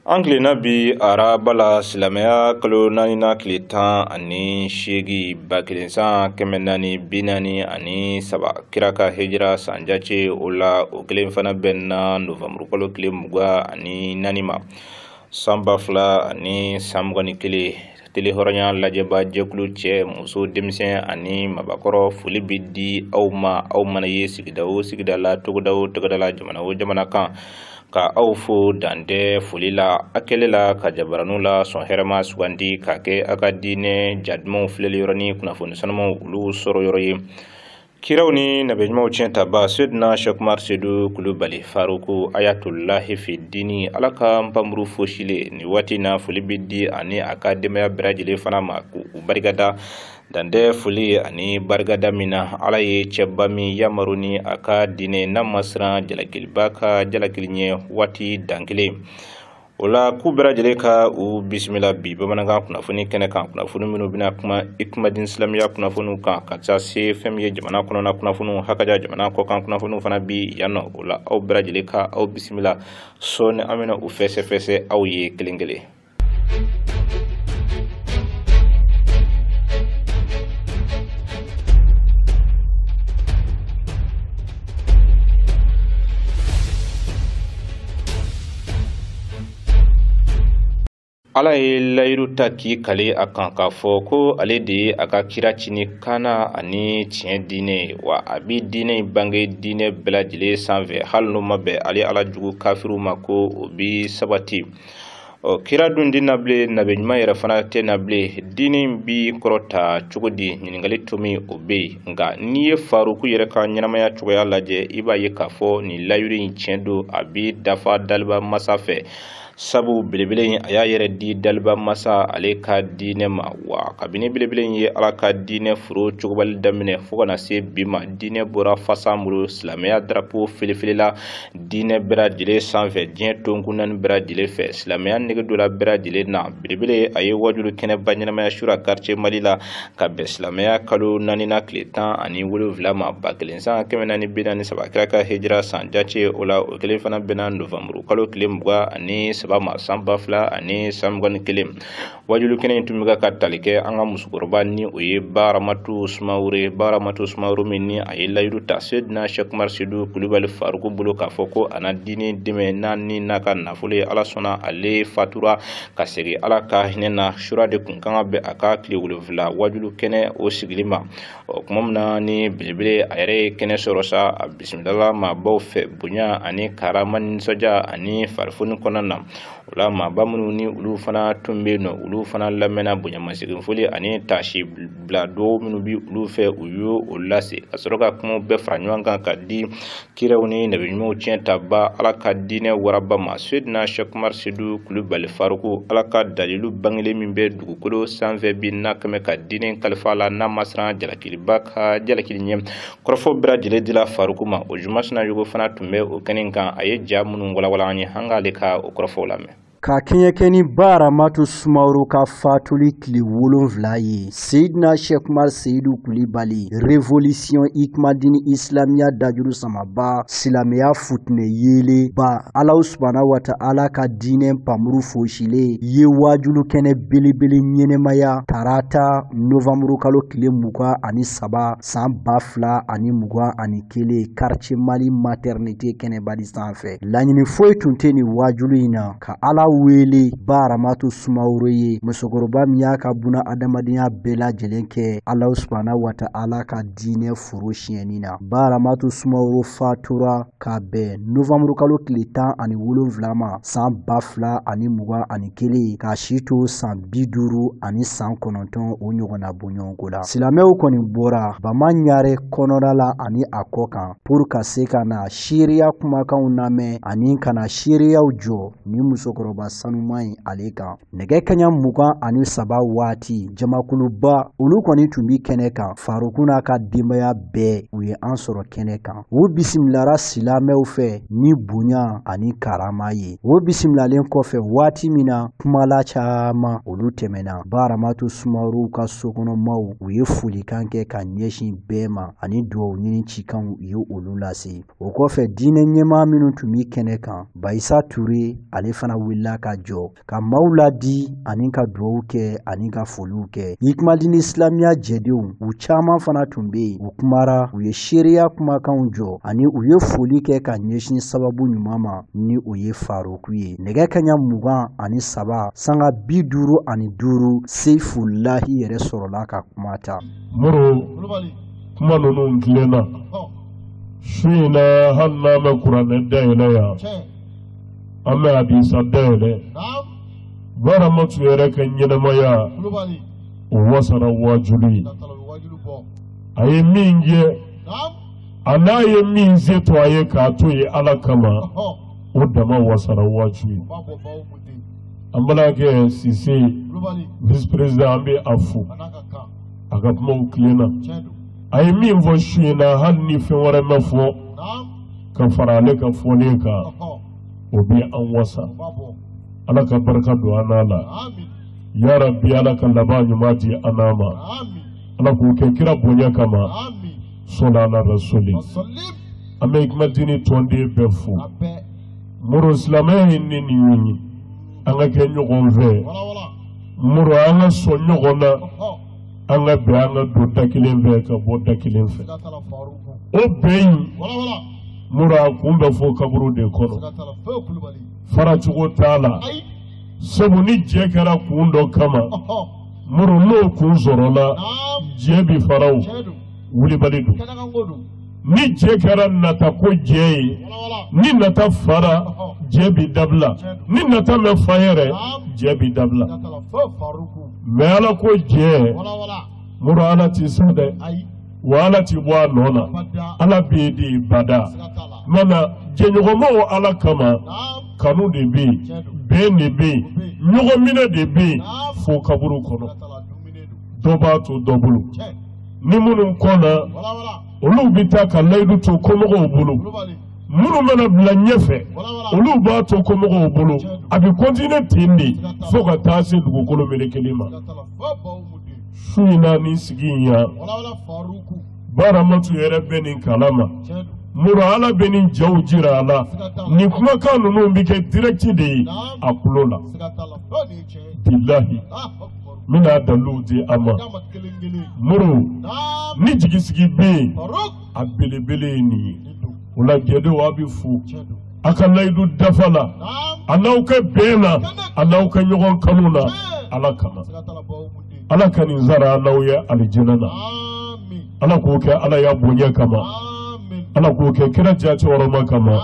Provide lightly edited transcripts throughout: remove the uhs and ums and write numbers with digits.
Anglina bi arabala silamaya kalo nani na kilitan ani shegi bakilinsan kemenani binani ani saba kiraka hijra sanjace ola o kelen fana benna november kalo kile muga ani nanima samba fla ani samgani kile tele horanya lajeba jekulu che muso demisen ani mabakoro fuli bidi awma na ye sigida la tugudala jamana kan ka awfo dande fulila akelela ka jabaranu la son herama sugandi ka ke akadine jadmo fuleli yoroni kuna fonu sanamo ulu soro yoroyi kirawni nabejma uchenta ba sidna shakmar sedu kulubali faruku ayatullah fi dini alaka mpamru foshile ni watina fulibidi ani akademia brajile fana ma ku barigada dande fuli ani bargada mina alaye chebami yamaruni aka dine namasra jalakilbaka jalakilnye wati dankile ola kubra jeleka u bismillah bi bamananga kuna funi kene kan kuna funu minu bina kuma ikmadin islamiya kuna funu kan katsa se femiye jamana kuna na kuna funu hakaja jamana ko kan kuna funu fana bi yano ola au bra jeleka au bismillah so ne amina u fese au ye kelengele ala ye layiru ta k'i kale a kan k'a fɔ ko ale de aka kira cini kana ani tiɲɛ diinɛ wa a bi diinɛ bange diinɛ bɛɛ lajɛlen sanfɛ hali n'o ma bɛn ale ala jugu kafiru ma ko o bi sabati kira dun di nable nabe ɲuman yɛrɛ fana tɛ nable diinɛ bi kɔrɔta cogo di ɲininkali tomi o be nka n'i ye faruku yɛrɛ ka ɲɛnamaya cogoya lajɛ i b'a ye k'a fɔ ni layiru in tiɲɛ don a bi dafa daliba masa fɛ sabu belebele a y'a yɛrɛ di daliba masa ale ka diinɛ ma wa kabini belebele ye ala ka diinɛ foro cogobali daminɛ fo kana se bi ma diinɛ bɔra fasa bolo silamɛya drapeau filifilela diinɛ bɛɛ lajɛlen sanfɛ diɲɛ tonkun naani bɛɛ lajɛlen fɛ silamɛya nege dɔ la bɛɛ lajɛlen na belebele a ye wajulu kɛnɛba ɲɛnamaya sura quartier mali la ka bɛn silamɛya kalo naani na tile 17 ma 1443 kira ka hijira san jace o la o kelen fana bɛnna novembre kalo tile 20 ma samba fila ani samgani kelen wajulu kenen tumiga ka talike an ka musokɔrɔba ni o ye Baramatu Sumaworo min ni a ye layiru ta Seydina Shekmar Seydou Kulubali Faruku bolo k'a fɔ ko ana diinɛ dɛmɛ naani n'a ka nafolo ye ala sɔnna ale fatura ka segin ala ka hinɛ na sura de kun kan ka bɛn a ka tile 7 wajulu kɛnɛ o sigili ma kuma min na ni belebele a yɛrɛ ye kɛnɛ sɔrɔ sa a bisimilala maabaw fɛ bonya ani karama nisɔndiya ani farifoni kɔnɔna na ola maaba minnu ni olu fana tun bɛ nɔ olu fana lamɛnna bonyamasegin foli ani taasi bila dɔw minnu bi olu fɛ u y'o o lase ka sɔrɔ ka kuma bɛɛ fara ɲɔgɔn kan ka di kiraw ni nabiɲumanw tiɲɛ ta ba ala ka diinɛ waraba ma Seydina Shekmar Seydou Kulubali Faruku ala ka dalilu bangelen min bɛ dugukolo sanfɛ bi n'a kɛmɛ ka diinɛ kalifa la n'a ma siran jalakiliba ka jalakili ɲɛ kɔrɔfɔ bɛɛ lajɛlen dila Faruku ma o jumasina yugo fana tun bɛ o kɛnɛ kan a ye ja minnu walawala an ye an k'ale ka o kɔrɔfɔw lamɛn ka kɛɲɛkɛni Baramatu Sumaworo ka fatuli tile 7 ye Seydina Shekmar Seydou Kulubali révolution ikmadini islamiya dajuru samaba silamɛya futune yele ba Alahu subhanahu wa ta'ala ka diinɛ pamuru foshile ye wajulu kɛnɛ belebele ɲɛnɛmaya tarata novembre kalo tile 23 san 2021 quartier Mali maternité kɛnɛbali sanfɛ laɲini foyi tun tɛ ni wajulu in na ka ala wele Baramatu Sumaworo ye musokɔrɔba min y'a ka buna adamadenya bɛɛ lajɛlen kɛ Alahu subhanahu wa ta'ala ka diinɛ foro siɲɛni na Baramatu Sumaworo fatura ka bɛn novembre kalo tile 17 ma san 2021 ka si to san 50 ani san 9 o ɲɔgɔnna bɔɲɔgɔnko la silamɛw kɔni bɔra bama ɲare kɔnɔda la ani a kɔ kan pour ka se ka na seereya kumakanw lamɛn ani kana seereyaw jɔ ni musokɔrɔba sanuma in ale kan nɛgɛ kaɲa 23 waati jamakuluba olu kɔni tun bi kɛnɛ kan Faruku n'a ka denbaya bɛɛ u ye an sɔrɔ kɛnɛ kan u bisimilara silamɛw fɛ ni bonya ani karama ye u bisimilalen kɔfɛ waati min na kumala caman olu tɛmɛna Baramatu Sumaworo ka sokɔnɔmaw u ye folikan kɛ ka ɲɛsin bɛɛ ma ani duwawu ɲini cikanw u ye olu lase o kɔfɛ diinɛ ɲɛmaa minnu tun bi kɛnɛ kan Bayisa Ture ale fana wulila la ka jɔ ka maaw ladi ani ka duwawu kɛ ani ka foliw kɛ. Hikmadini Islamiya jɛdenw u caaman fana tun be yen. U kumara, u ye seereya kumakanw jɔ ani u ye foli kɛ ka ɲɛsin sababu ɲuman ma ni o ye Faruku ye. Nɛgɛ kaɲa 23 sanga 55 Seifulahi yɛrɛ sɔrɔla ka kuma ta. Moro kuma ninnu tilenna su in na hali n'an bɛ kuranɛ dayɛlɛ yan an bɛ hadisa dayɛlɛ Baramatu yɛrɛ ka ɲɛnɛmaya o wasara wajulu ye a ye min kɛ a n'a ye min se to a ye k'a to ye Ala kama o dama wasara waju ye. An balakɛ Sise vice président an bɛ a fo a ka kumaw tilenna a ye min fɔ su in na hali ni fɛn wɛrɛ ma fɔ ka fara ale ka fɔlen kan o bɛ an wasa. Ala ka barika don an n'a la ya Rabbi Ala ka laban ɲuman di an n'a ma Ala k'o kɛ kira bonya kama sɔla ala rasuli. An bɛ Hikmadini tɔnden bɛɛ fo. Moro silamɛya ye ne ni ɲini an ka kɛ ɲɔgɔn fɛ. Moro an ka sɔn ɲɔgɔn na an ka bɛn an ka don da kelen fɛ ka bɔ da kelen fɛ. O bɛn in Moro a kun bɛ fɔ kaburu de kɔnɔ. Faracogo t'a la sabu ni jɛ kɛra kun dɔ kama Moro n'o kun sɔrɔla jɛ bi faraw wulibali don. Ni jɛ kɛra nata ko jɛ ye ni nata fara jɛ bi dabila ni nata mɛ fa yɛrɛ jɛ bi dabila mais Ala ko jɛ Moro Ala ti sa dɛ wa Ala ti bɔ a nɔ na Ala bɛ di bada mana jɛɲɔgɔnmaw Ala kama kanu de bɛ yen bɛn de bɛ yen ɲɔgɔn minɛ de bɛ yen fo kaburu kɔnɔ dɔ b'a to dɔ bolo ni minnu kɔnna olu bɛ taa ka layidu to komɔgɔw bolo minnu mana bila ɲɛfɛ olu b'a to komɔgɔw bolo a bɛ continuer ten de fo ka taa se dugukolo melekeli ma. Su in na ni sigi in yan Baramatu yɛrɛ bɛ nin kalama Moro Ala bɛ nin jaw jira a la nin kumakan ninnu bɛ kɛ direct de ye a kulo la bilahi n bɛna dalilu di a ma. Moro ni jigisigi bɛ yen a belebele ye nin ye o la jɛdenw a bɛ fo a ka layidu dafa la a n'aw ka bɛn na a n'aw ka ɲɔgɔn kanu na Ala kama Ala ka nin sara n'aw ye alijinɛ na Ala k'o kɛ Ala y'a bonya kama Ala k'o kɛ kira jati wɔrɔma kama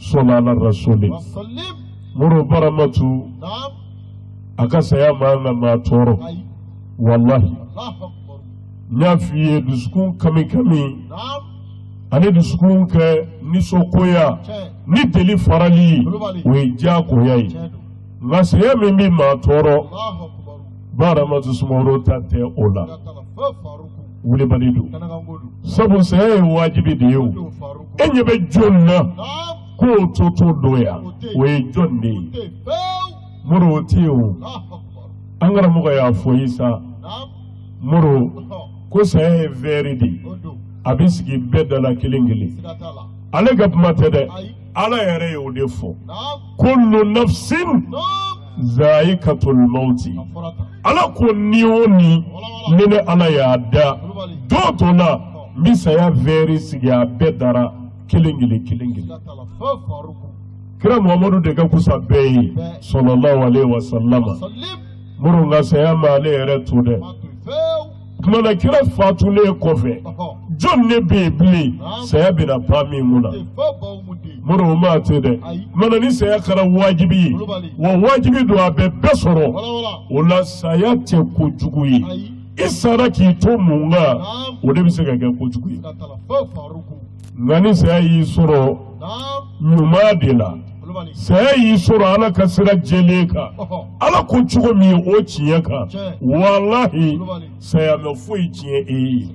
sɔla ala rasuli. Moro Baramatu a ka saya ma an ka maa tɔɔrɔ wallahi n y'a f'i ye dusukun kami kami ani dusukun kɛ nisɔngoya ni deli farali o ye diyagoya ye nka saya min bɛ maa tɔɔrɔ Baramatu Sumaworo ta tɛ o la wulibali don sabu saya ye wajibi de ye o e ɲɛ bɛ jɔn na k'o to don yan o ye jɔn de ye Moro o tɛ yen o an karamɔgɔ y'a fɔ yi sa Moro ko saya ye vɛri de a bɛ sigi bɛɛ da la kelen kelen ale ka kuma tɛ dɛ Ala yɛrɛ ye o de fɔ kullu nafsin zaikatul mauti Ala ko ni o ni ne Ala y'a da dɔ to la n bɛ saya vɛri sigi a bɛɛ dara kelen kelen kelen kelen kira Muhamadu de ka kusa bɛɛ ye sallallahu alaihi wasallama Moro nka saya ma ale yɛrɛ to dɛ kumana kira fatulen kɔfɛ jɔn ne bɛ yen bilen saya bɛna pan min mun na Moro o ma te dɛ kumana ni saya kɛra wajibi ye wa wajibi don a bɛ bɛɛ sɔrɔ o la saya tɛ kojugu ye i sara k'i to mun kan o de bɛ se ka kɛ kojugu ye nka ni saya y'i sɔrɔ ɲuman de la saya y'i sɔrɔ Ala ka sira jɛlen kan Ala ko cogo min o tiɲɛ kan wallahi saya mɛ foyi tiɲɛ e ye.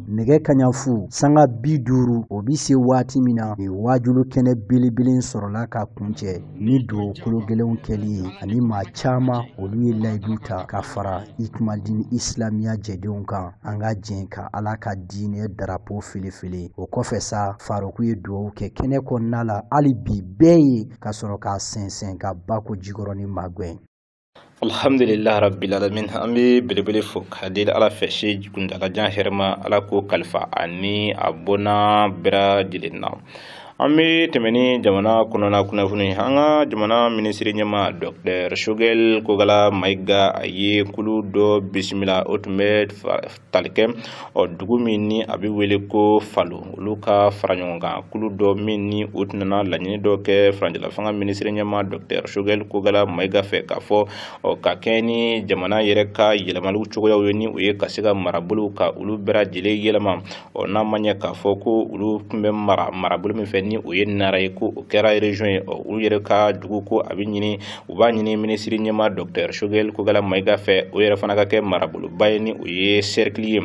Nɛgɛ kaɲa fu sanga 50 o bi se waati min na ni wajulu kɛnɛ belebele sɔrɔla ka kuncɛ ni dugukolo gɛlɛnw kɛli ye ani maa caman olu ye layidu ta ka fara Hikmadini Islamiya jɛdenw kan an ka jɛn ka Ala ka diinɛ darapo filifili o kɔfɛ sa Faruku ye dugawu kɛ kɛnɛ kɔnɔna la hali bi bɛɛ ye ka sɔrɔ k'a sɛnsɛn ka ba ko jikɔrɔ ni magwɛn. Alhamdulillah rabbil alamin. An bɛ belebele fo ka di ala fɛ se kuntalajan hɛrɛma ala ko kalifa ani a bɔnna bɛɛ lajɛlen na. An bɛ tɛmɛ ni jamana kɔnɔna kunnafoni an ka jamana minisiri ɲɛma Dr. Choguel Kogala Mayiga a ye kulu dɔ bisimila o tun bɛ tali kɛ dugu min ni a bɛ wele ko Falo olu ka fara ɲɔgɔn kan kulu dɔ min ni o tun nana laɲini dɔ kɛ farancɛla fanga minisiri ɲɛma Dr. Choguel Kogala Mayiga fɛ k'a fɔ ka kɛ ni jamana yɛrɛ ka yɛlɛmaliw cogoyaw ye ni o ye ka se ka marabolo ka olu bɛɛ lajɛlen yɛlɛma n'a ma ɲɛ k'a fɔ ko olu tun bɛ marabolo min fɛ ni o ye Nara ye ko o kɛra région ye olu yɛrɛ ka dugu ko a bɛ ɲini u b'a ɲini minisiri ɲɛma Dr. Choguel Kogala Mayiga fɛ o yɛrɛ fana ka kɛ maraboloba ye ni o ye cercle ye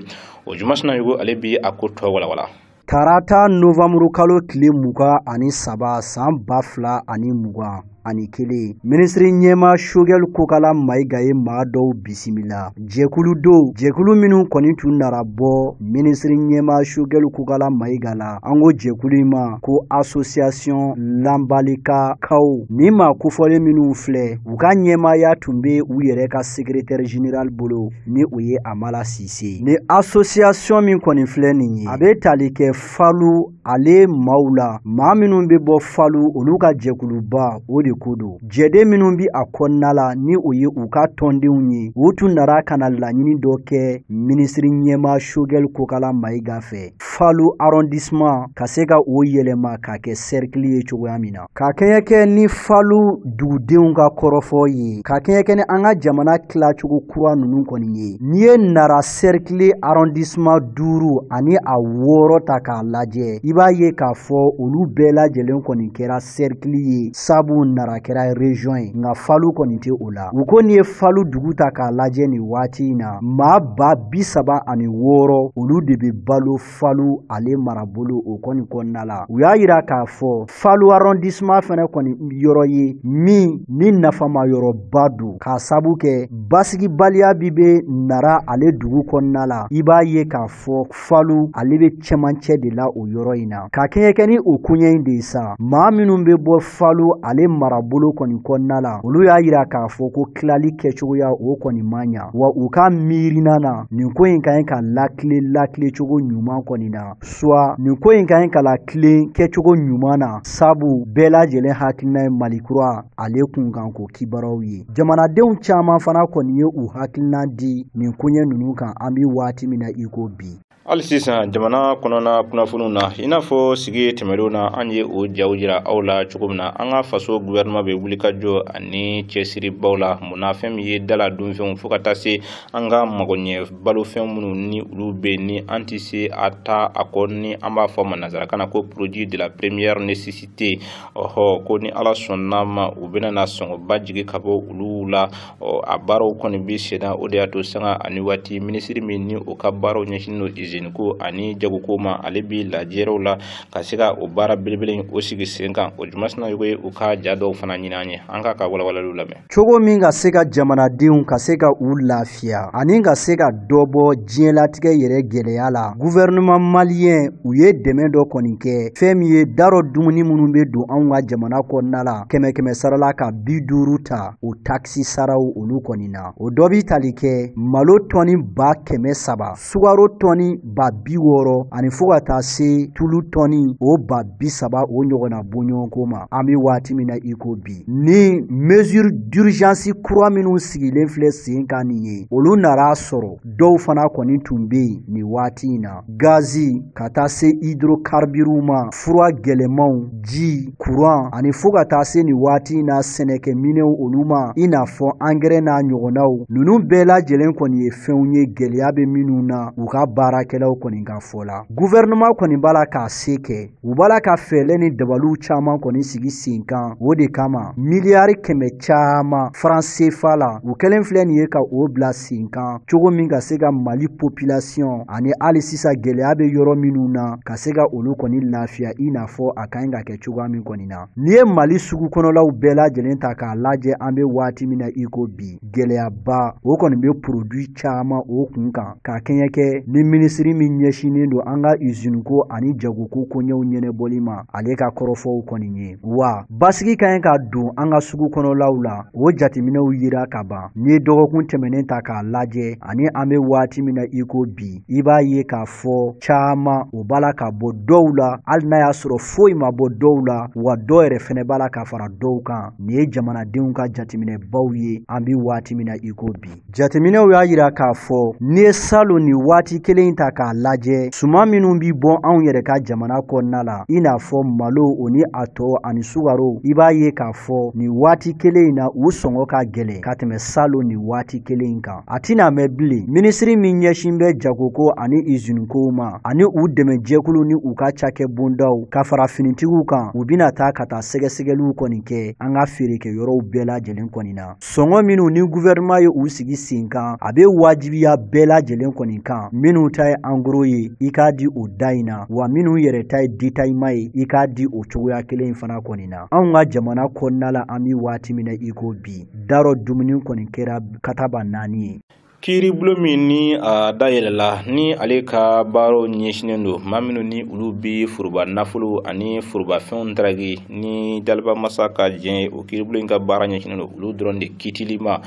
o Jumasina Yugu ale bi a ko tɔ walawala. Tarata Novembre kalo tile 23 san 2021 ani kelen minisiri ɲɛma Choguel Kogala Mayiga ye maa dɔw bisimila jɛkulu minnu kɔni tun nara bɔ minisiri ɲɛma Choguel Kogala Mayiga la an ko jɛkulu ma ko association Lambalikaw ni ma kofɔlen minnu filɛ u ka ɲɛmaya tun bɛ u yɛrɛ ka secrétaire général bolo ni o ye Amala Sise ni association min kɔni filɛ nin ye a bɛ tali kɛ Falu ale maaw la maa minnu bɛ bɔ Falu olu ka jɛkuluba o de kodo jɛden minnu bi a kɔnɔna la ni o ye u ka tɔndenw ye u tun nara kana laɲini dɔ kɛ minisiri ɲɛma Choguel Kogala Mayiga fɛ Falu arrondissement ka se ka o yɛlɛma ka kɛ cercle ye cogoya min na ka kɛɲɛ kɛ ni Falu dugudenw ka kɔrɔfɔ ye ka kɛɲɛ kɛ ni an ka jamana tilacogo kura ninnu kɔni ye n'i ye Nara cercle arrondissement 5 ani a 6 ta k'a lajɛ i b'a ye k'a fɔ olu bɛɛ lajɛlen kɔni kɛra cercle ye sabu Nara kɛra région ye nka Falu kɔni tɛ o la u ko n'i ye Falu dugu ta k'a lajɛ nin waati in na maa 36,000 olu de bɛ balo Falu ale marabolo o kɔni kɔnɔna la u y'a yira k'a fɔ Falu arrondissement fɛnɛ kɔni yɔrɔ ye min ni nafama yɔrɔba don k'a sabu kɛ basigibaliya bi bɛ Nara ale dugu kɔnɔna la i b'a ye k'a fɔ Falu ale bɛ cɛmancɛ de la o yɔrɔ in na ka kɛɲɛ kɛ ni o koɲɛ in de ye sa maa minnu bɛ bɔ Falu ale marabolo kɔni kɔnɔna la olu y'a yira k'a fɔ ko tilali kɛcogoya o kɔni ma ɲa wa u ka miirina na nin ko in ka ɲi ka lakile cogo ɲuman kɔni na soit nin ko in ka ɲi ka lakile kɛcogo ɲuman na sabu bɛɛ lajɛlen hakilina ye Malikura ale kun kan ko kibaruyaw ye jamanadenw caman fana kɔni ye u hakilina di nin koɲɛ ninnu kan an bi waati min na i ko bi hali sisan jamana kɔnɔna kunnafoniw na i n'a fɔ sigi tɛmɛnenw na an ye o jaw jira aw la cogo min na an ka faso gouvernement bɛ wulikajɔ ani cɛsiribaw la mun na fɛn min ye dala dunfɛnw fo ka taa se an ka magoɲɛ balofɛn minnu ni olu bɛ ni an tɛ se a ta a kɔ ni an b'a fɔ ma nanzarakan na ko produit de la première nécessité ko ni ala sɔnna ma u bɛna na sɔngɔba jigin ka bɔ olu la a baaraw kɔni bɛ senna o de y'a to sanga ani waati minisiri min ni o ka baaraw ɲɛsinnen don ko ani jago ma ale bi lajɛraw la ka se ka o baara belebele o sigi sen kan o Jumasina Yugu ye u ka ja dɔw fana ɲini an ye an ka walawalaliw lamɛn cogo min ka se ka jamanadenw ka se ka u lafiya ani ka se ka dɔ bɔ diɲɛlatigɛ yɛrɛ gɛlɛya la gouvernement malien u ye dɛmɛ dɔ kɔni kɛ fɛn min ye darɔ dumuni minnu bɛ don anw ka jamana kɔnɔna la kɛmɛ sarala ka 50 ta o taxi saraw olu kɔni na o dɔ bi tali kɛ malo tɔni 300 sugaro tɔni 60 ani fo ka taa se tulu tɔni o 30 o ɲɔgɔnna bɔɲɔgɔnko ma an bɛ waati min na i ko bi ni mesure d'urgence kura minnu sigilen filɛ sen kan nin ye olu nara sɔrɔ dɔw fana kɔni tun bɛ yen nin waati in na gazi ka taa se hydrocarbures ma fura gɛlɛmanw ji courant ani fo ka taa se nin waati in na sɛnɛkɛminɛw olu ma i n'a fɔ engrais n'a ɲɔgɔnnaw ninnu bɛɛ lajɛlen kɔni ye fɛnw ye gɛlɛya bɛ minnu na u ka baarakɛlaw kɔni ka fɔ la gouvernement kɔni b'a la k'a se kɛ u b'a la ka fɛɛrɛ ni dabaliw caman kɔni sigi sen kan o de kama miliyari 100 caman franc CFA la u kɛlen filɛ nin ye ka o bila sen kan cogo min ka se ka Mali population ani hali sisan gɛlɛya bɛ yɔrɔ minnu na ka se ka olu kɔni lafiya i n'a fɔ a ka ɲi ka kɛ cogoya min kɔni na n'i ye Mali sugu kɔnɔlaw bɛɛ lajɛlen ta k'a lajɛ an bɛ waati min na i ko bi gɛlɛyaba o kɔni bɛ produit caman o kun kan ka kɛɲɛ kɛ ni ministre minisiri min ɲɛsinen don an ka usine ko ani jagoko koɲɛw ɲɛnɛbɔli ma ale ka kɔrɔfɔw kɔni ye. Wa basigi ka ɲi ka don an ka sugu kɔnɔlaw la o jateminɛw yira ka ban. N'i ye dɔgɔkun tɛmɛnen ta k'a lajɛ ani an bɛ waati min na i ko bi, i b'a ye k'a fɔ caman o b'a la ka bɔ dɔw la hali n'a y'a sɔrɔ foyi ma bɔ dɔw la, wa dɔw yɛrɛ fɛnɛ b'a la ka fara dɔw kan. Nin ye jamanadenw ka jateminɛbaw ye an bɛ waati min na i ko bi. Jateminɛw y'a yira k'a fɔ n'i ye salon ni waati kelen ta k'a lajɛ, suman minnu bi bɔ anw yɛrɛ ka jamana kɔnɔna la i n'a fɔ malo o ni a tɔ ani sugaro, i b'a ye k'a fɔ nin waati kelen in na u sɔngɔ ka gɛlɛn ka tɛmɛ salon ni waati kelen in kan. A tɛna mɛn bilen minisiri min ɲɛsin bɛ jagoko ani usine kow ma ani u dɛmɛjɛkulu ni u ka cakɛ bondaw ka fara finitigiw kan, u bɛna taa ka taa sɛgɛsɛgɛliw kɔni kɛ an ka feerekɛyɔrɔw bɛɛ lajɛlen kɔni na. Sɔngɔ minnu ni gouvernement ye u sigi sen kan a bɛ wajibiya bɛɛ lajɛlen kɔni kan. Minnu ta ye en gros ye i k'a di o da in na, wa minnu yɛrɛ ta ye détaillement ye i k'a di o cogoya kelen in fana kɔni na. Anw ka jamana kɔnɔna la an bɛ waati min na i ko bi, darɔ dumuni kɔni kɛra kataba 4 ye. Kiiribulon min ni a dayɛlɛla ni ale ka baaraw ɲɛsinnen don maa minnu ni olu bi foroba nafolo ani forobafɛnw daragi ni Daliba Masa ka jɛn o kiiribulon in ka baara ɲɛsinnen don olu dɔrɔn de kitili ma.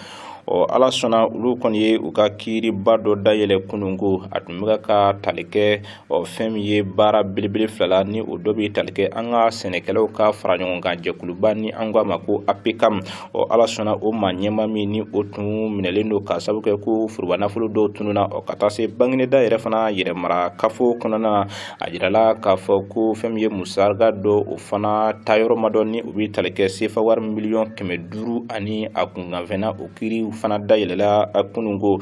Ala sɔnna olu kɔni ye u ka kiiriba dɔ dayɛlɛ kununko a tun bɛ ka tali kɛ fɛn min ye baara belebele fila la ni o dɔ bɛ tali kɛ an ka sɛnɛkɛlaw ka fara ɲɔgɔn kan jɛkuluba ni an k'a ma ko APECAM. Ala sɔnna o maa ɲɛma min ni o tun minɛlen don ka sabu kɛ ko foroba nafolo dɔw tununa ka taa se Bangineda yɛrɛ fana yɛrɛmara kafo kɔnɔna. A jirala k'a fɔ ko fɛn min ye musaka dɔ o fana tayɔrɔ ma dɔn ni o bɛ tali kɛ sefa wari miliyɔn 500 ani a kunkanfɛnna o kiiri fana dayɛlɛla kununko.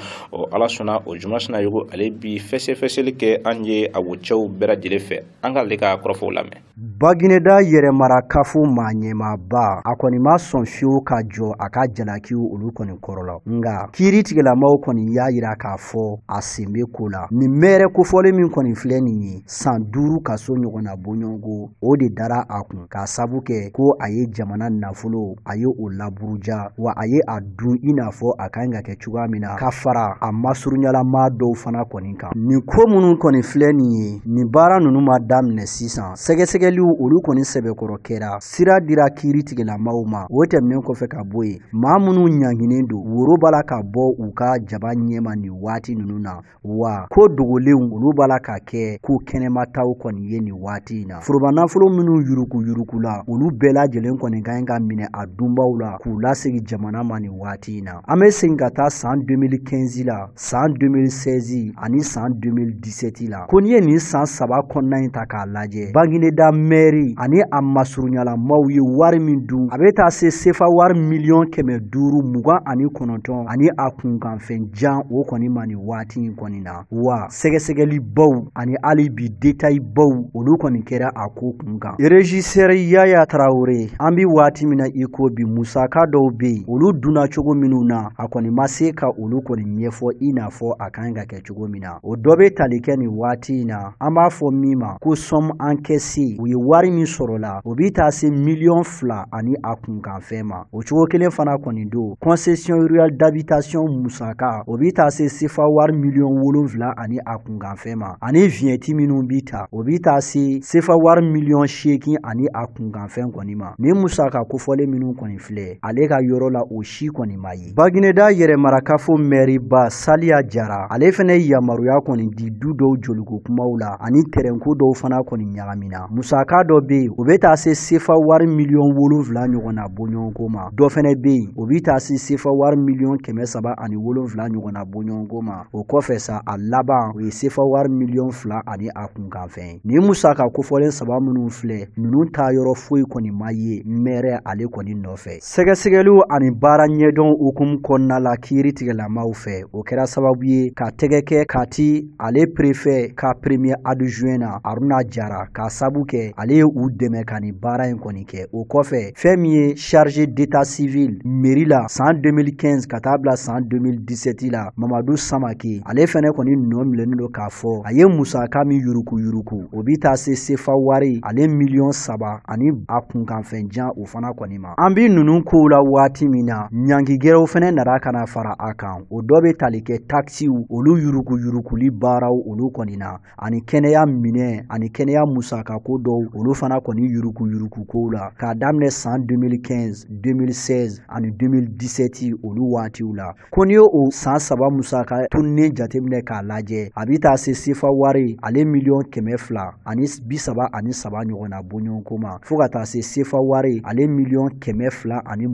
Ala sɔnna o juma sina yogo ale bi fɛsɛfɛsɛli kɛ an ye a wocɛw bɛɛ lajɛlen fɛ. An ka ale ka kɔrɔfɔw lamɛn. Bangineda yɛrɛmara kafo maa ɲɛmaaba a kɔni ma sɔn fiyewu ka jɔ a ka jalakiw olu kɔni kɔrɔ la, nka kiiri tigilamaw kɔni y'a yira k'a fɔ a sen bɛ ko la. Nin mɛrɛ kofɔlen min kɔni filɛ nin ye san 5 ka so ɲɔgɔnna bɔɲɔgɔnko o de dara a kun k'a sabu kɛ ko a ye jamana nafolo a ye o laburuja wa a ye a dun i n'a fɔ a kan ka kɛ cogoya min na ka fara a masurunyalama dɔw fana kɔni kan. Nin ko minnu kɔni filɛ nin ye nin baara ninnu ma daminɛ sisan, sɛgɛsɛgɛliw olu kɔni sɛbɛkɔrɔ kɛra, sira dira kiiri tigilamaw ma. O tɛmɛnen kɔfɛ ka bɔ yen maa minnu ɲanginen don woro b'a la ka bɔ u ka jaba ɲɛma nin waati ninnu na, wa ko dogolenw olu b'a la ka kɛ ko kɛnɛmataw kɔni ye nin waati in na. Foroba nafolo minnu yuruku la olu bɛɛ lajɛlen kɔni ka ɲi ka minɛ a dunbaw la k'u lasegi jamana ma nin waati in na. An bɛ segin ka taa san 2015 la, san 2016 ani san 2017 la. Ko n'i ye nin san 3 kɔnɔna in ta k'a lajɛ, Bangineda mairie ani a masurunyalamaw ye wari min dun a bɛ taa se sefa wari miliyɔn 529 ani a kunkanfɛn jan o kɔni ma nin waati in kɔni na. Wa sɛgɛsɛgɛli baw ani hali bi détail baw olu kɔni kɛra a ko kun kan. Régisseur Yaya Traoré an bi waati min na i ko bi musaka dɔw bɛ yen olu dunna cogo minnu na a kɔni ma se ka olu kɔni ɲɛfɔ i n'a fɔ a kan ka kɛ cogo min na. O dɔ bɛ tali kɛ nin waati in na an b'a fɔ min ma ko somme encaissée, u ye wari min sɔrɔ la o bɛ taa se miliyɔn 2 ani a kunkanfɛn ma. O cogo kelen fana kɔni don concession rurale d'habitation musaka o bɛ taa se sefa wari miliyɔn 7 ani a kunkanfɛn ma, ani vignette minnu bɛ ta o bɛ taa se sefa wari miliyɔn 8 ani a kunkanfɛn kɔni ma. Nin musaka kofɔlen minnu kɔni filɛ ale ka yɔrɔ la o si kɔni ma ye. Bangineda yɛrɛmarakafo maire ba Saliya Jara ale fana yamaruya kɔni di du dɔw joliko kumaw la ani terɛnko dɔw fana kɔni ɲagamina. Musaka dɔ bɛ yen o bɛ taa se sefa wari miliyɔn 7 ɲɔgɔnna bɔɲɔgɔnko ma. Dɔ fana bɛ yen o bɛ taa se sefa wari miliyɔn 307 ɲɔgɔnna bɔɲɔgɔnko ma. O kɔfɛ sa a laban o ye sefa wari miliyɔn 2 ani a kunkanfɛn. Nin musaka kofɔlen 3 minnu filɛ ninnu ta yɔrɔ foyi kɔni ma ye maire ale kɔni nɔfɛ. Sɛgɛsɛgɛliw ani baara ɲɛdɔn hukumu kɔnɔna la kiiri tigilamaw fɛ o kɛra sababu ye ka tɛgɛ kɛ kati ale préfet ka premier adjoint na Aruna Jara ka sabu kɛ ale ye u dɛmɛ ka nin baara in kɔni kɛ. O kɔfɛ fɛn min ye chargé d'état civil mairie la san 2015 ka taa bila san 2017 la Mamadu Samake ale fɛnɛ kɔni nɔ minɛnen don k'a fɔ a ye musaka min yuruku o bɛ taa se sefa wari ale miliyɔn 3 ani a kunkanfɛn jan o fana kɔni ma. An bi ninnu kow la waati min na ɲangigɛrɛw fɛnɛ fɛnɛ nara kana fara a kan o dɔ bɛ tali kɛ taxiw olu yurukuyurukuli baaraw olu kɔni na ani kɛnɛya minɛ ani kɛnɛya musakako dɔw olu fana kɔni yurukuyuruku kow la k'a daminɛ san 2015 2016 ani 2017 olu waatiw la ko ni o san saba musaka tunnen jateminɛ k'a lajɛ a bi taa se sefa wari ale $200,000 ani 33 ɲɔgɔn na bɔɲɔgɔnko ma fo ka taa se sefa wari ale $221 ani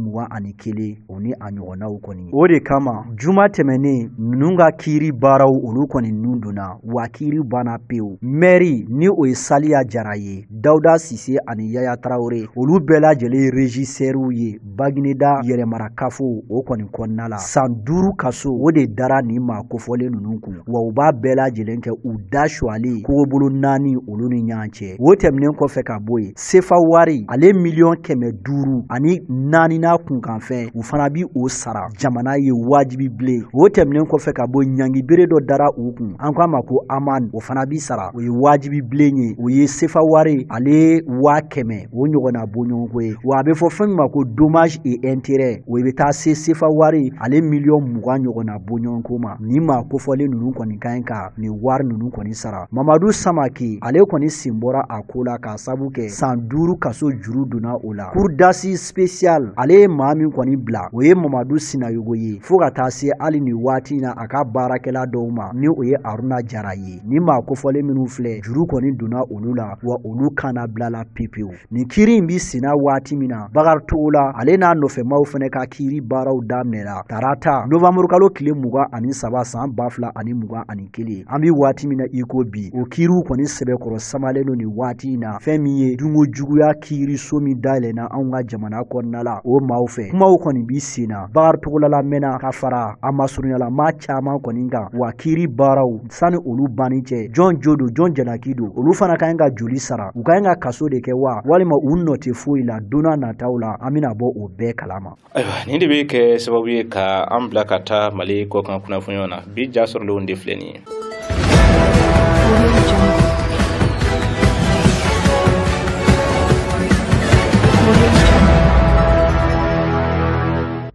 o ni a ɲɔgɔnnaw kɔni o de kama juma tɛmɛnen ninnu ka kiiri baaraw olu kɔni nun donna wa kiiri banna pewu mɛri ni o ye Saliya Jara ye Dawuda Sise ani Yaya Tarawele olu bɛɛ lajɛlen régisseurs ye Bagineda yɛrɛmarakafo o kɔni kɔnɔna la san 5 kaso o de dara ni maa kofɔlen ninnu kun wa u b'a bɛɛ lajɛlen kɛ u da suwalen kogobolo 4 olu ni ɲɔgɔn cɛ o tɛmɛnen kɔfɛ ka bɔ yen sefa wari ale $500,000 ani 4 kunkanfɛn u fana bi o sara jamana ye wajibi bilen o tɛmɛnen kɔfɛ ka bɔ ɲangi bere dɔ dara u kun an k'a ma ko Aman o fana bi sara o ye wajibi bilen ye o ye sefa wari ale 100,000 o ɲɔgɔnna bɔɲɔgɔnko ye wa a bɛ fɔ fɛn min ma ko dommage et intérêt o bɛ taa se sefa wari ale $20,000 ɲɔgɔnna bɔɲɔgɔnko ma ni maa kofɔlen ninnu kɔni ka ɲi ka ni wari ninnu kɔni sara Mamadu Samake ale kɔni sen bɔra a ko la k'a sabu kɛ san 5 kaso juru donna o la cour d'assises spéciale ale ye maa min kɔni bila o ye Mamadu Sinayogo ye fo ka taa se hali ni waati na a ka baarakɛla dɔw ma ni o ye Aruna Jara ye ni maa kofɔlen minnu filɛ juru kɔni donna olu la wa olu kana bilala pepewu ni kiiri in bi senna waati min na Bakari Togola ale n'a nɔfɛmaw fɛnɛ ka kiiri baaraw daminɛra tarata novembre kalo tile 23 san 2021 an bi waati min na iko bi o kiiriw kɔni sɛbɛkɔrɔ samalen no ni waati in na fɛn min ye dungo juguya kiiri so min dayɛlɛnna anw ka jamana kɔnɔna la o maaw fɛ kumaw kɔni bi senna Bakari Togola la mɛnna ka fara a masurunyala maa caman kɔni kan wa kiiri baaraw sani olu banni cɛ John Jodo John Jalaki do olu fana ka ɲi ka joli sara u ka ɲi ka kaso de kɛ wa walima u nɔ tɛ foyi la donna nataw la an bɛna bɔ o bɛɛ kalama ayiwa nin de bɛ kɛ sababu ye ka an bila ka taa Mali kɔkan kunnafoniyaw na bi ja sɔrɔlenw de filɛ nin ye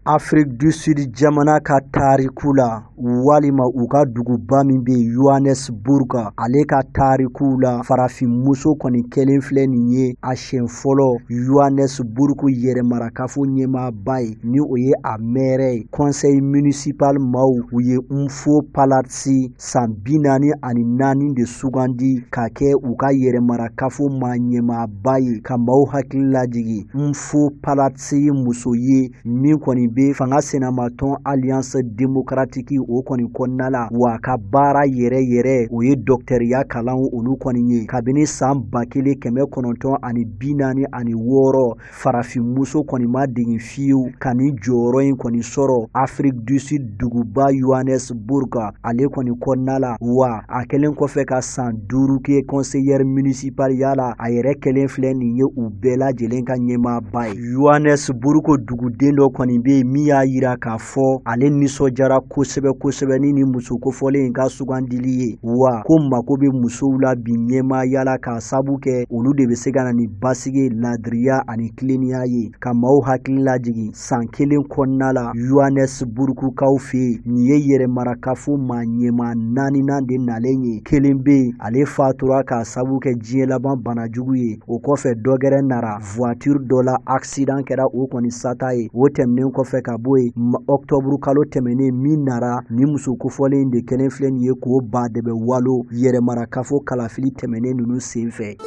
Afrique du Sud jamana ka tariku la walima u ka duguba min bɛ Johannesburg ale ka tariku la farafin muso kɔni kelen filɛ nin ye a siɲɛ fɔlɔ Johannesburg yɛrɛmarakafo ɲɛmaaba ye ni o ye a maire ye conseil municipal maaw u ye Mfo Palatsi san 44 de sugandi ka kɛ u ka yɛrɛmarakafo ma ɲɛmaaba ye ka maaw hakili lajigi Mfo Palatsi ye muso ye min kɔni bɛ fanga senamatɔn Alliance démocratique o kɔni kɔnɔna la wa ka baara yɛrɛ o ye docteuriya kalan olu kɔni ye kabini san 1946 farafin muso kɔni ma degin fiyewu ka ni jɔyɔrɔ in kɔni sɔrɔ Afrique du Sud duguba Johannesburg ale kɔni kɔnɔna la wa a kɛlen kɔfɛ ka san 5 kɛ conseillère municipal yala a yɛrɛ kɛlen filɛ nin ye u bɛɛ lajɛlen ka ɲɛmaaba ye Johannesburg duguden dɔ kɔni bɛ min y'a yira k'a fɔ ale nisɔndiyara kosɛbɛ ni muso kofɔlen in ka sugandili ye wa ko mako bɛ musow la bi ɲɛmaaya la k'a sabu kɛ olu de bɛ se ka na ni basigi ladiriya ani tilennenya ye ka maaw hakili lajigi san 1 kɔnɔna la Johannesburg kaw fɛ yen nin ye yɛrɛmarakafo maa ɲɛmaa 4 de nalen ye kelen bɛ yen ale fatura k'a sabu kɛ diɲɛ laban banajugu ye o kɔfɛ dɔgɛrɛ nara voiture dɔ la accident kɛra o kɔni sata ye o tɛmɛnen kɔfɛ ka bɔ yen octobre kalo tɛmɛnen min nara ni muso kofɔlen de kɛlen filɛ nin ye k'o ba dɛbɛ walo yɛrɛmarakafo kalafili tɛmɛnen ninnu senfɛ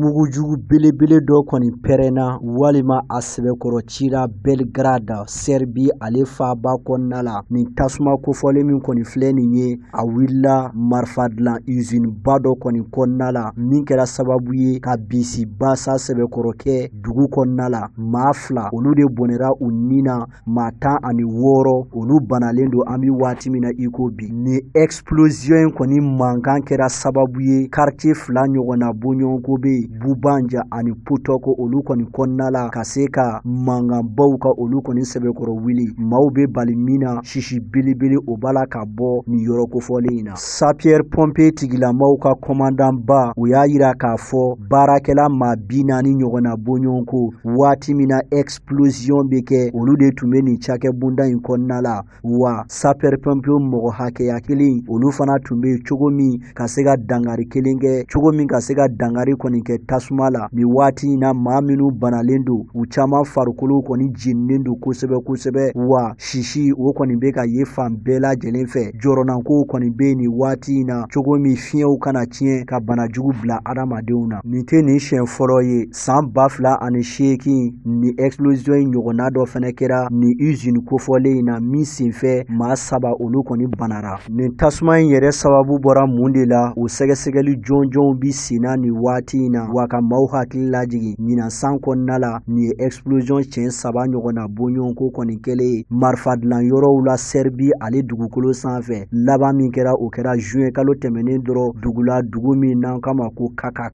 mugujugu belebele dɔ kɔni pɛrɛnna walima a sɛbɛkɔrɔ cira Belgrade Serbi ale faaba kɔnɔna la nin tasuma kofɔlen min kɔni filɛ nin ye a wulila marifa dilan usine ba dɔ kɔni kɔnɔna la min kɛra sababu ye ka bisi basa sɛbɛkɔrɔ kɛ dugu kɔnɔna la maa 2 olu de bɔnɛra u ni na maa 16 olu banalen don an bi waati min na iko bi ni explosion in kɔni mankan kɛra sababu ye quartier 2 ɲɔgɔnna bɔɲɔgɔnko bɛ Banja ani Putoko olu kɔni kɔnɔna la ka se ka mankanbaw ka olu kɔni sɛbɛkɔrɔ wili maaw be bali min na sisi belebele o b'a la ka bɔ nin yɔrɔ kofɔlen in na. Sapierre Pompier tigilamaw ka kɔmandanba o y'a yira k'a fɔ baarakɛla maa 40 ɲɔgɔnna bɔɲɔgɔn ko waati min na explosion bɛ kɛ olu de tun bɛ nin cakɛbonda in kɔnɔna la wa Sapierre Pompier mɔgɔ hakɛya kelen olu fana tun bɛ cogo min ka se ka dangari kelen kɛ cogo min ka se ka dangari kɔni kɛ tasuma la nin waati in na maa minnu banalen don u caman farikolo kɔni jeninen don kosɛbɛ kosɛbɛ wa sisi o kɔni bɛ ka ye fan bɛɛ lajɛlen fɛ jɔrɔnankow kɔni bɛ nin waati in na cogo min fiɲɛw kana tiɲɛ ka banajugu bila adamadenw na. Nin tɛ nin siɲɛ fɔlɔ ye san 2008 ni explosion in ɲɔgɔnna dɔ fɛnɛ kɛra ni usine kofɔlen in na min senfɛ maa 7 olu kɔni banara. Nin tasuma in yɛrɛ sababu bɔra mun de la o sɛgɛsɛgɛli jɔnjɔnw bi senna nin waati in na wa ka maaw hakili lajigin ɲinan san kɔnɔna la nin ye explosion siɲɛ 3 ɲɔgɔnna bɔɲɔgɔn ko kɔni kɛlen marifa dilan yɔrɔw la Serbi ale dugukolo sanfɛ laban min kɛra o kɛra juin kalo tɛmɛnen dɔrɔn dugula dugu min n'an kama ko Kaka.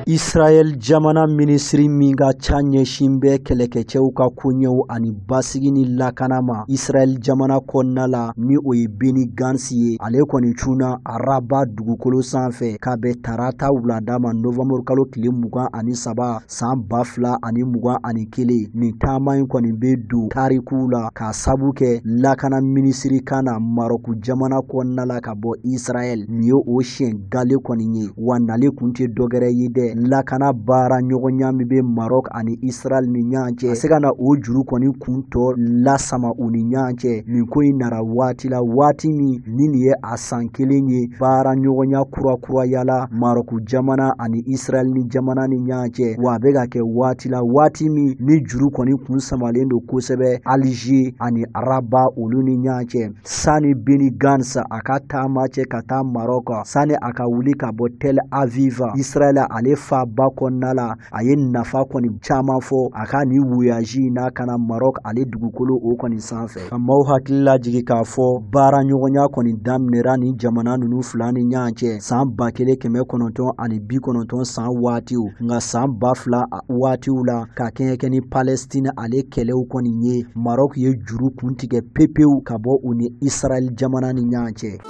Israel jamana ministri min ka ca ɲɛsin bɛ kɛlɛkɛcɛw ka koɲɛw ani basigi ni lakana ma Israel jamana kɔnɔna la ni o ye Benny Gantz ye ale kɔni cunna Araba dugukolo sanfɛ k'a bɛ tarata wulada ma Novembre kalo tile 23 san 2021 nin taama in kɔni bɛ don tarikuw la k'a sabu kɛ lakana ministri kana Maroc jamana kɔnɔna la ka bɔ Israel nin ye o siɲɛ gale kɔni ye wa nale kun tɛ dɔgɛrɛ ye dɛ lakana baara ɲɔgɔnya min bɛ Maroc ani Israel ni ɲɔgɔn cɛ a se ka na o juru kɔni kun tɔ lasama u ni ɲɔgɔn cɛ nin ko in nara waati la waati min ni nin ye a san kelen ye baara ɲɔgɔnya kurakurayala Maroc jamana ani Israel ni jamana ni ɲɔgɔn cɛ wa a bɛ ka kɛ waati la waati min ni juru kɔni kun samalen don kosɛbɛ Alger ani Araba olu ni ɲɔgɔn cɛ sani Benny Gantz a ka taama cɛ ka taa Maroc sani a ka wuli ka bɔ Tel Aviv Israel ale fa ba kɔnɔna la a ye nafa kɔni caman fɔ a ka ni voyage n'a kana Maroc ale dugukolo o kɔni sanfɛ ka maaw hakili lajigi k'a fɔ baara ɲɔgɔnya kɔni daminɛra ni jamana ninnu fila ni ɲɔgɔn cɛ san 1990 san waatiw nka san 2000 waatiw la ka kɛɲɛ ni Palestine ale kɛlɛw kɔni ye Maroc ye juru kun tigɛ pepewu ka bɔ u ni Israel jamana ni ɲɔgɔn cɛ.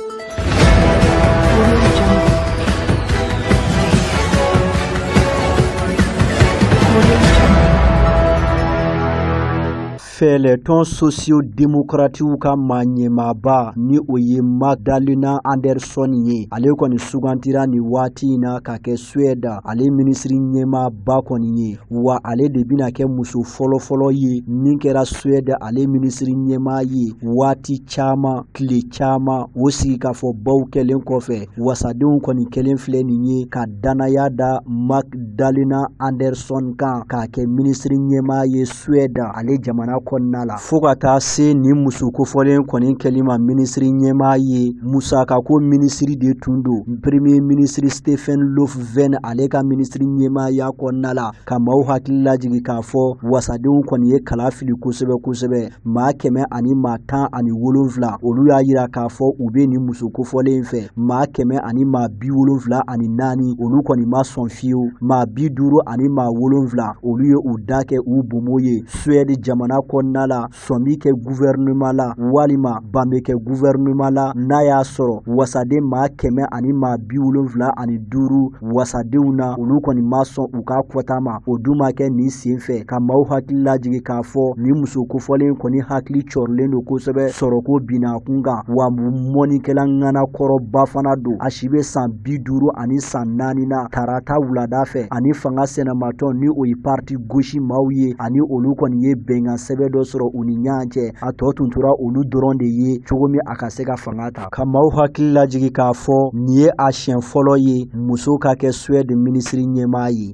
Fɛlɛtɔn socio-démocratiques ka ɲɛmaaba ni o ye Magdalena Andersson ye ale kɔni sugantira ni waati in na ka kɛ Suède ale ministri ɲɛmaaba kɔni ye wa ale de bɛna kɛ muso fɔlɔfɔlɔ ye min kɛra Suède ale ministri ɲɛmaa ye waati caman tile caman o sigi ka fɔ baw kɛlen kɔfɛ wasadenw kɔni kɛlen filɛ nin ye ka danaya da Magdalena Andersson kan k'a kɛ ministri ɲɛmaa ye Suède ale jamana kɔnɔna la fo ka taa se nin muso kofɔlen kɔni kɛli ma ministri ɲɛmaa ye musakako ministri de tun don premier ministre Stephen Löfven ale ka ministri ɲɛmaaya kɔnɔna la ka maaw hakili lajigi k'a fɔ wasadenw kɔni ye kala fili kosɛbɛ kosɛbɛ maa 117 olu y'a yira k'a fɔ u bɛ nin muso kofɔlen fɛ maa 174 olu kɔni ma sɔn fiyewu maa 57 olu ye u da kɛ u bomo ye Suède jamana kɔnɔna la sɔmi kɛ gouvernement la walima banbɛ kɛ gouvernement la n'a y'a sɔrɔ wasaden maa 175 wasadenw na olu kɔni ma sɔn u ka kɔta ma o dun ma kɛ nin sen fɛ ka maaw hakili lajigi k'a fɔ nin muso kofɔlen kɔni hakili cɔrilen don kosɛbɛ sɔrɔko binna kun kan wa mɔnikɛla ŋana kɔrɔba fana don a si bɛ san 50 ani san 4 na tarata wulada fɛ ani fanga sɛnɛmatɔn ni o ye parti gauche maaw ye ani olu kɔni ye bɛnkan sɛbɛ dɔ sɔrɔ u ni ɲɔgɔn cɛ a tɔ tun tora olu dɔrɔn de ye cogo min a ka se ka fanga ta ka maaw hakili lajigi k'a fɔ nin ye a siɲɛ fɔlɔ ye muso ka kɛ Suède ministri ɲɛmaa ye.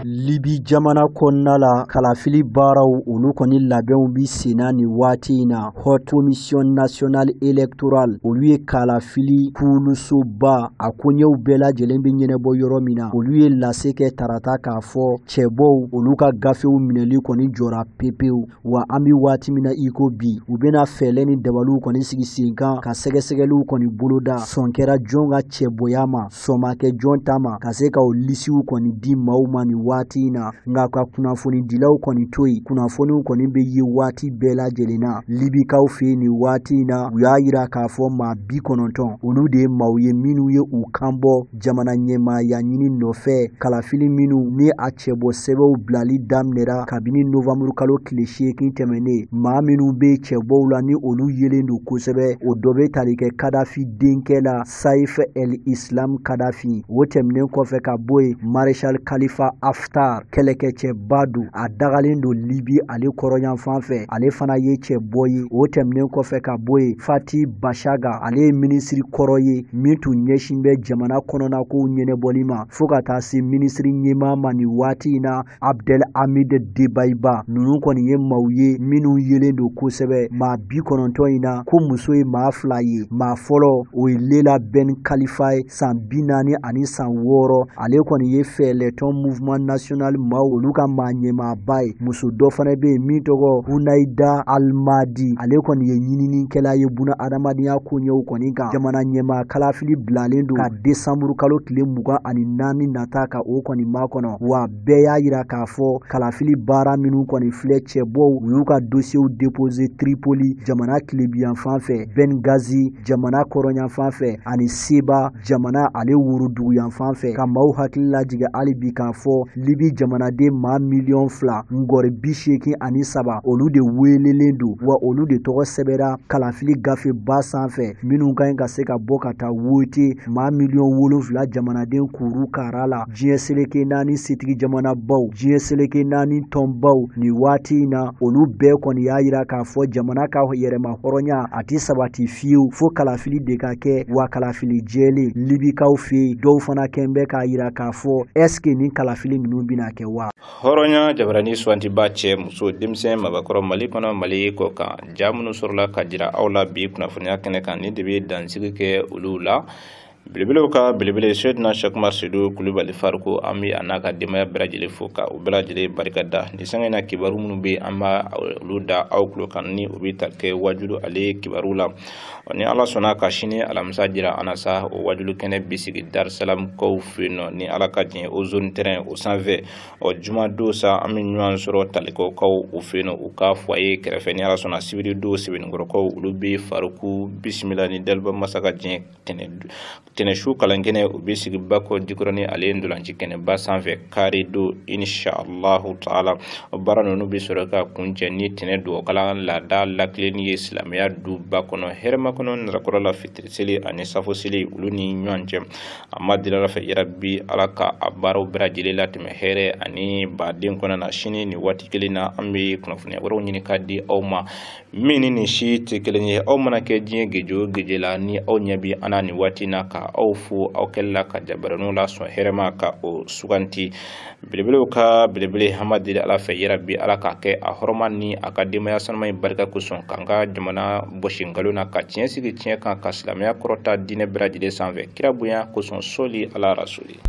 Libi jamana kɔnɔna la kalafili baaraw olu kɔni labɛnw bi senna ni waati in na. Haute Commission nationale électorale olu ye kalafili kulusoba a koɲɛw bɛɛ lajɛlen bi ɲɛnɛbɔ yɔrɔ min na. Olu ye lase kɛ tarata k'a fɔ cɛbɔw olu ka gafew minɛli kɔni jɔra pepewu. Wa an bi waati min na iko bi u bena fɛlɛ ni dabaliw kɔni sigi sen kan ka sɛgɛsɛgɛliw kɔni boloda. Sɔn kɛra jɔn ka cɛboya ma, sɔn ma kɛ jɔn ta ma ka se ka o lisiw kɔni di maaw ma ni waati in na. Nga ka kunnafoni dilaw kɔni to yen, kunnafoniw kɔni be ye waati bɛɛ lajɛlen na. Libikaw fe ni waati in na u y'a yira k'a fɔ maa 90 olu de ye maaw ye minnu ye u kanbɔ jamana ɲɛmaaya ɲini nɔfɛ. Kalafili minnu ni a cɛbɔ sɛbɛw bilali daminɛra kabini novamburu kalo tile 8 tɛmɛnen. Maa minnu be cɛbɔw la ni olu yelen don kosɛbɛ, o dɔ be tali kɛ Kadafi denkɛ la Saif el Islam Kadafi. O tɛmɛnen kɔfɛ ka bɔ yen, Maréchal Khalifa Haftar kɛlɛkɛcɛba don, a dagalen don Libi ale kɔrɔyanfan fɛ, ale fana ye cɛbɔ ye. O tɛmɛnen kɔfɛ ka bɔ yen, Fati Bashaga ale ye minisiri kɔrɔ ye min tun ɲɛsin bɛ jamana kɔnɔna kow ɲɛnɛbɔli ma fo ka taa se minisiri ɲɛmaa ma ni waati in na. Abdel Hamid Debaiba ninnu kɔni ye maaw ye minnu yelen don kosɛbɛ. Maa 90 in na ko muso ye maa 2 ye. Maa fɔlɔ o ye Lela Ben Khalifa ye san 46. Ale kɔni ye fɛlɛtɔn mouvement national maaw olu ka maa ɲɛmaaba ye. Muso dɔ fana be yen min tɔgɔ Hunaida Almadi, ale kɔni ye ɲininikɛla ye buna adamadenya koɲɛw kɔni kan. Jamana ɲɛmaa kalafili bilalen don ka décembre kalo tile 24 nata ka o kɔni makɔnɔ. Wa bɛɛ y'a yira k'a fɔ kalafili baara minnu kɔni filɛ cɛbɔw u y'u ka dossiers déposé Tripoli jamana tilebiyan fan fɛ, Benghazi jamana kɔrɔyanfan fɛ ani Seba jamana ale woroduguyan fan fɛ. Ka maaw hakili lajigin hali bi k'a fɔ Libi jamanaden maa 2,000,000 ngɔri 83 olu de welelen don wa olu de tɔgɔ sɛbɛra kalafili gafe ba sanfɛ minnu kan ka se ka bɔ ka taa wote maa 7,000,000 jamanaden kuru kara la. Diɲɛ seleke 4 setigi jamana baw, diɲɛ seleke 4 tɔnbaw ni waati in na olu bɛɛ kɔni y'a yira k'a fɔ jamana ka yɛrɛma hɔrɔnya a ti sabati fiyewu fo kalafili de ka kɛ wa kalafili jɛlen. Libikaw fe dɔw fana kɛn bɛ k'a yira k'a fɔ ɛske ni kalafili ninnu bina kɛ wa. Hɔrɔnya jabarani suwantiba cɛ muso denmisɛn mabakɔrɔ Mali kɔnɔ Mali kɔ kan ja minnu sɔrɔla ka jira aw la bi kunnafoniya kɛnɛ kan ni de bɛ dansigi kɛ olu la. Belebelew ka belebele Seydina Cheikhumar Seydou Kulubali Fariku an bɛ a n'a ka denbaya bɛɛ lajɛlen fo ka u bɛɛ lajɛlen barikada. Ni sanga in na kibaru minnu bɛ an b'a olu da aw tulo kan ni o bɛ tali kɛ wajulu ale kibaru la. Ni Ala sɔnna ka sini alamisa jira an na sa o wajulu kɛnɛ bi sigi Dar es Salaam kaw fɛ yen nɔ ni Ala ka diɲɛ o zone terrain o sanfɛ. Juma don sa an bɛ ɲɔgɔn sɔrɔ talikɔkaw u fɛ yen nɔ u ka foyer kɛrɛfɛ ni Ala sɔnna sibiri don sɛbɛnnikɔrɔkaw olu bɛ Fariku bisimila ni Daliba Masa ka diɲɛ tɛnɛsu kalankɛnɛ u bɛ sigi Bakɔ Jikɔrɔ ni ale ndolanci kɛnɛba sanfɛ kari don inshallahu taala. Baara ninnu bɛ sɔrɔ ka kuncɛ ni tɛnɛ don kalan laada lakilenni ye silamɛya duba kɔnɔ hɛrɛma kɔnɔ narakɔrɔ la fitiri seli ani safo seli olu ni ɲɔgɔn cɛ. A ma deli Ala fɛ yarabi Ala ka a baaraw bɛɛ lajɛlen latɛmɛ hɛrɛ ani baden kɔnɔ na sini ni waati kelen na an bɛ kunnafoniya wɛrɛw ɲini k'a di aw ma min ni nin si tɛ kelen ye. Aw mana kɛ diɲɛ gejo geje la ni aw ɲɛ bi an na nin waati na ka aw fo aw kɛlɛla ka jabaraniw la sɔn hɛrɛma ka o suganti. Belebelew ka belebele hama deli Ala fɛ yarabi Ala ka kɛ a hɔrɔma ni a ka denbaya sanuma in barika kosɔn k'an ka jamana bɔsi nkalon na ka tiɲɛ sigi tiɲɛ kan ka silamɛya kɔrɔta diinɛ bɛɛ lajɛlen sanfɛ kira bonya kosɔn sɔli ala rasuli.